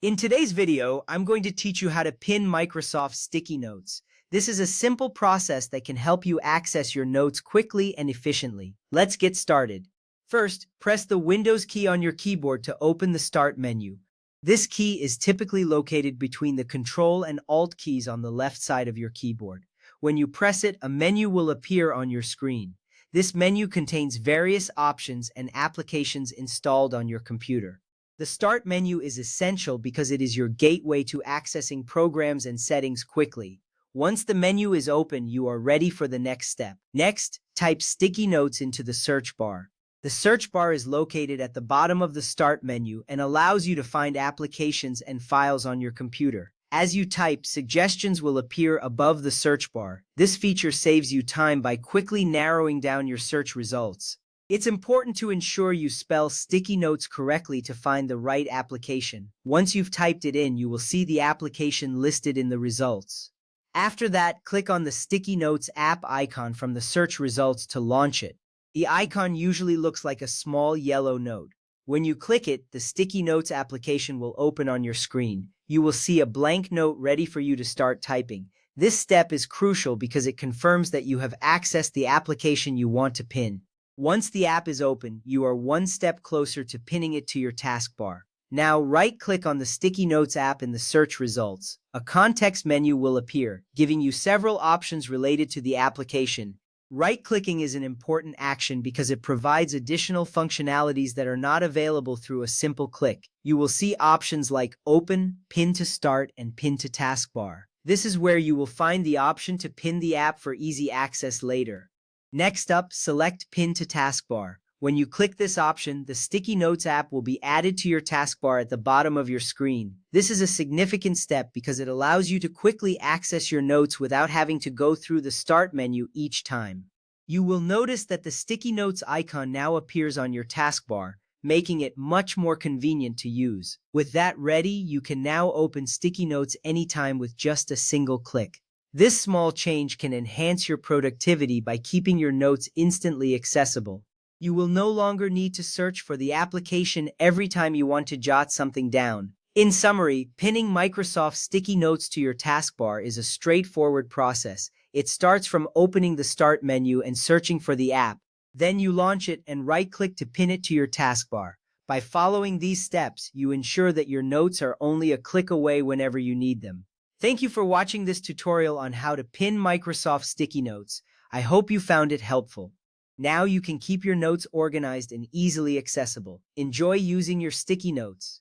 In today's video, I'm going to teach you how to pin Microsoft Sticky Notes. This is a simple process that can help you access your notes quickly and efficiently. Let's get started. First, press the Windows key on your keyboard to open the Start menu. This key is typically located between the Control and Alt keys on the left side of your keyboard. When you press it, a menu will appear on your screen. This menu contains various options and applications installed on your computer. The Start menu is essential because it is your gateway to accessing programs and settings quickly. Once the menu is open, you are ready for the next step. Next, type Sticky Notes into the search bar. The search bar is located at the bottom of the Start menu and allows you to find applications and files on your computer. As you type, suggestions will appear above the search bar. This feature saves you time by quickly narrowing down your search results. It's important to ensure you spell Sticky Notes correctly to find the right application. Once you've typed it in, you will see the application listed in the results. After that, click on the Sticky Notes app icon from the search results to launch it. The icon usually looks like a small yellow note. When you click it, the Sticky Notes application will open on your screen. You will see a blank note ready for you to start typing. This step is crucial because it confirms that you have accessed the application you want to pin. Once the app is open, you are one step closer to pinning it to your taskbar. Now right-click on the Sticky Notes app in the search results. A context menu will appear, giving you several options related to the application. Right-clicking is an important action because it provides additional functionalities that are not available through a simple click. You will see options like Open, Pin to Start, and Pin to Taskbar. This is where you will find the option to pin the app for easy access later. Next up, select Pin to Taskbar. When you click this option, the Sticky Notes app will be added to your taskbar at the bottom of your screen. This is a significant step because it allows you to quickly access your notes without having to go through the Start menu each time. You will notice that the Sticky Notes icon now appears on your taskbar, making it much more convenient to use. With that ready, you can now open Sticky Notes anytime with just a single click. This small change can enhance your productivity by keeping your notes instantly accessible. You will no longer need to search for the application every time you want to jot something down. In summary, pinning Microsoft Sticky Notes to your taskbar is a straightforward process. It starts from opening the Start menu and searching for the app. Then you launch it and right-click to pin it to your taskbar. By following these steps, you ensure that your notes are only a click away whenever you need them. Thank you for watching this tutorial on how to pin Microsoft Sticky Notes. I hope you found it helpful. Now you can keep your notes organized and easily accessible. Enjoy using your Sticky Notes.